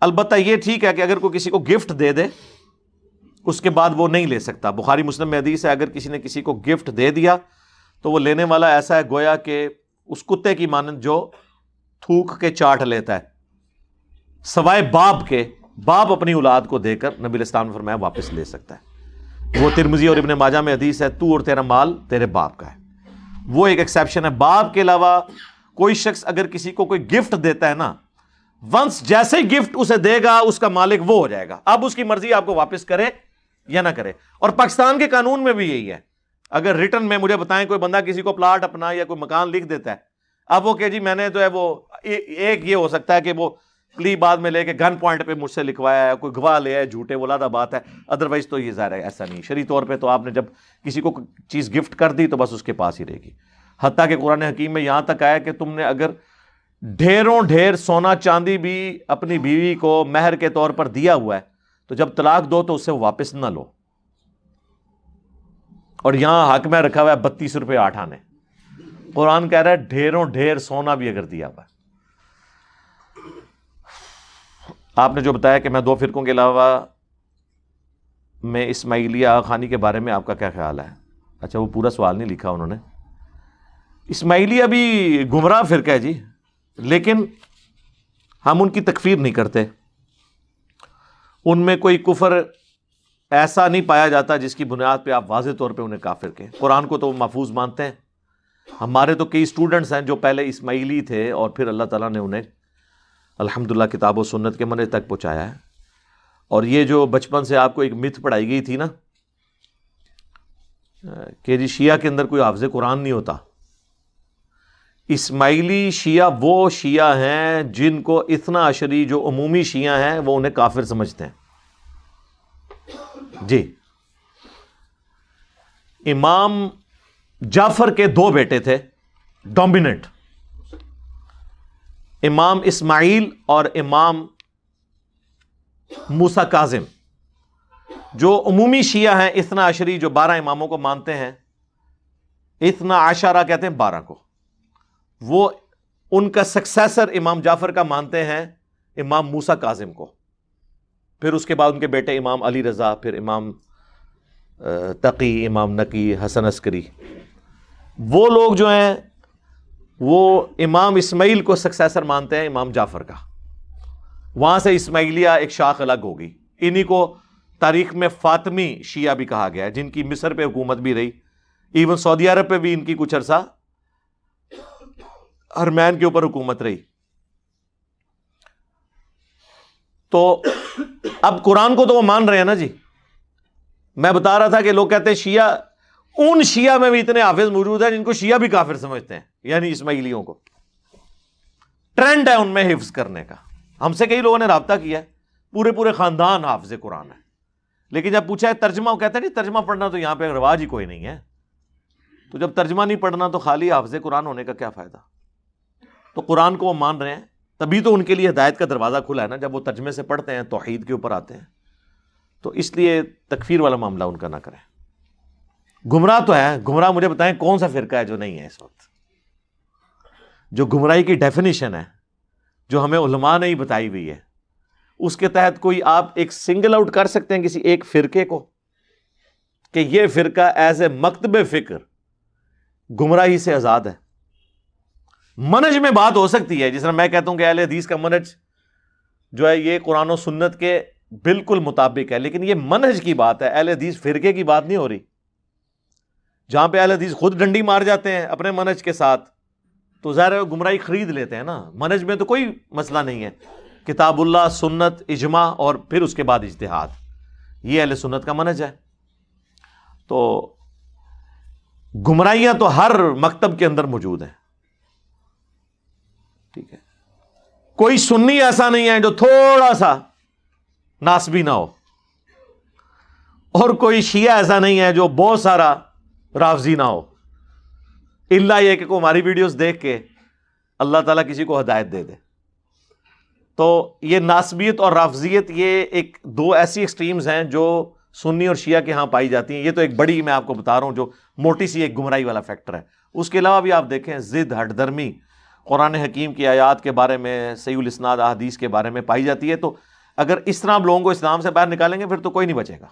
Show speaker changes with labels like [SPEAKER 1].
[SPEAKER 1] البتہ یہ ٹھیک ہے کہ اگر کوئی کسی کو گفٹ دے دے اس کے بعد وہ نہیں لے سکتا. بخاری مسلم میں حدیث ہے اگر کسی نے کسی کو گفٹ دے دیا تو وہ لینے والا ایسا ہے گویا کہ اس کتے کی مانند جو تھوک کے چاٹ لیتا ہے, سوائے باپ کے. باپ اپنی اولاد کو دے کر نبی علیہ السلام نے فرمایا واپس لے سکتا ہے. وہ ترمذی اور ابن ماجہ میں حدیث ہے تو اور تیرا مال تیرے باپ کا ہے. وہ ایک ایکسیپشن ہے. باپ کے علاوہ کوئی شخص اگر کسی کو کوئی گفٹ دیتا ہے نا, ونس جیسے ہی گفٹ اسے دے گا اس کا مالک وہ ہو جائے گا. اب اس کی مرضی آپ کو واپس کرے یا نہ کرے. اور پاکستان کے قانون میں بھی یہی ہے. اگر ریٹرن میں مجھے بتائیں کوئی بندہ کسی کو پلاٹ اپنا یا کوئی مکان لکھ دیتا ہے, اب وہ کہ جی میں نے تو ہے وہ ایک یہ ہو سکتا ہے کہ وہ پلی بعد میں لے کے گن پوائنٹ پہ مجھ سے لکھوایا ہے, کوئی گواہ لے ہے جھوٹے, وہ لادہ بات ہے. ادروائز تو یہ ظاہر ہے ایسا نہیں. شرعی طور پہ تو آپ نے جب کسی کو چیز گفٹ کر دی تو بس اس کے پاس ہی رہے گی. حتیٰ کہ قرآن حکیم میں یہاں تک آیا کہ تم نے اگر ڈھیروں ڈھیر سونا چاندی بھی اپنی بیوی کو مہر کے طور پر دیا ہوا ہے تو جب طلاق دو تو اس سے واپس نہ لو. اور یہاں حق میں رکھا ہوا ہے 32 روپے 8 آنے. قرآن کہہ رہا ہے ڈھیروں ڈھیر سونا بھی اگر دیا ہوا ہے. آپ نے جو بتایا کہ میں 2 فرقوں کے علاوہ میں اسماعیلیہ خانی کے بارے میں آپ کا کیا خیال ہے؟ اچھا وہ پورا سوال نہیں لکھا انہوں نے. اسماعیلیہ بھی گمراہ فرقہ ہے جی, لیکن ہم ان کی تکفیر نہیں کرتے. ان میں کوئی کفر ایسا نہیں پایا جاتا جس کی بنیاد پہ آپ واضح طور پہ انہیں کافر کہیں. قرآن کو تو وہ محفوظ مانتے ہیں. ہمارے تو کئی اسٹوڈنٹس ہیں جو پہلے اسماعیلی تھے اور پھر اللہ تعالیٰ نے انہیں الحمدللہ کتاب و سنت کے منہج تک پہنچایا ہے. اور یہ جو بچپن سے آپ کو ایک متھ پڑھائی گئی تھی نا کہ جی شیعہ کے اندر کوئی حافظ قرآن نہیں ہوتا, اسماعیلی شیعہ وہ شیعہ ہیں جن کو اثنا عشری جو عمومی شیعہ ہیں وہ انہیں کافر سمجھتے ہیں. جی امام جعفر کے 2 بیٹے تھے ڈومیننٹ, امام اسماعیل اور امام موسیٰ کاظم. جو عمومی شیعہ ہیں اثنا عشری جو 12 اماموں کو مانتے ہیں, اثنا عشرہ کہتے ہیں 12 کو, وہ ان کا سکسیسر امام جعفر کا مانتے ہیں امام موسیٰ کاظم کو. پھر اس کے بعد ان کے بیٹے امام علی رضا, پھر امام تقی, امام نقی, حسن عسکری. وہ لوگ جو ہیں وہ امام اسماعیل کو سکسیسر مانتے ہیں امام جعفر کا. وہاں سے اسماعیلیہ ایک شاخ الگ ہوگی. انہی کو تاریخ میں فاطمی شیعہ بھی کہا گیا ہے, جن کی مصر پہ حکومت بھی رہی, ایون سعودی عرب پہ بھی ان کی کچھ عرصہ حرمین کے اوپر حکومت رہی. تو اب قرآن کو تو وہ مان رہے ہیں نا جی. میں بتا رہا تھا کہ لوگ کہتے ہیں شیعہ, ان شیعہ میں بھی اتنے حافظ موجود ہیں جن کو شیعہ بھی کافر سمجھتے ہیں, یعنی اسماعیلیوں کو. ٹرینڈ ہے ان میں حفظ کرنے کا. ہم سے کئی لوگوں نے رابطہ کیا ہے, پورے خاندان حافظ قرآن ہے, لیکن جب پوچھا ہے ترجمہ, وہ کہتے ہیں نہیں ترجمہ پڑھنا تو یہاں پہ رواج ہی کوئی نہیں ہے. تو جب ترجمہ نہیں پڑھنا تو خالی حافظ قرآن ہونے کا کیا فائدہ؟ تو قرآن کو وہ مان رہے ہیں, تبھی تو ان کے لیے ہدایت کا دروازہ کھلا ہے نا. جب وہ ترجمے سے پڑھتے ہیں توحید کے اوپر آتے ہیں, تو اس لیے تکفیر والا معاملہ ان کا نہ کریں. گمراہ تو ہے. گمراہ مجھے بتائیں کون سا فرقہ ہے جو نہیں ہے اس وقت؟ جو گمراہی کی ڈیفینیشن ہے جو ہمیں علماء نے ہی بتائی ہوئی ہے, اس کے تحت کوئی آپ ایک سنگل آؤٹ کر سکتے ہیں کسی ایک فرقے کو کہ یہ فرقہ ایز اے مکتب فکر گمراہی سے آزاد ہے؟ منہج میں بات ہو سکتی ہے, جس طرح میں کہتا ہوں کہ اہل حدیث کا منہج جو ہے یہ قرآن و سنت کے بالکل مطابق ہے, لیکن یہ منہج کی بات ہے, اہل حدیث فرقے کی بات نہیں ہو رہی. جہاں پہ اہل حدیث خود ڈنڈی مار جاتے ہیں اپنے منہج کے ساتھ تو ظاہر ہے گمراہی خرید لیتے ہیں نا. منہج میں تو کوئی مسئلہ نہیں ہے, کتاب اللہ, سنت, اجماع اور پھر اس کے بعد اجتہاد, یہ اہل سنت کا منہج ہے. تو گمراہیاں تو ہر مکتب کے اندر موجود ہیں. ٹھیک ہے, کوئی سنی ایسا نہیں ہے جو تھوڑا سا ناسبی نہ ہو, اور کوئی شیعہ ایسا نہیں ہے جو بہت سارا رافضی نہ ہو, الا یہ کہ کوئی ہماری ویڈیوز دیکھ کے اللہ تعالیٰ کسی کو ہدایت دے دے. تو یہ ناسبیت اور رافضیت یہ ایک 2 ایسی ایکسٹریمز ہیں جو سنی اور شیعہ کے ہاں پائی جاتی ہیں. یہ تو ایک بڑی, میں آپ کو بتا رہا ہوں, جو موٹی سی ایک گمراہی والا فیکٹر ہے. اس کے علاوہ بھی آپ دیکھیں ضد, ہٹ درمی قرآن حکیم کی آیات کے بارے میں, صحیح الاسناد احادیث کے بارے میں پائی جاتی ہے. تو اگر اس طرح آپ لوگوں کو اسلام سے باہر نکالیں گے پھر تو کوئی نہیں بچے گا.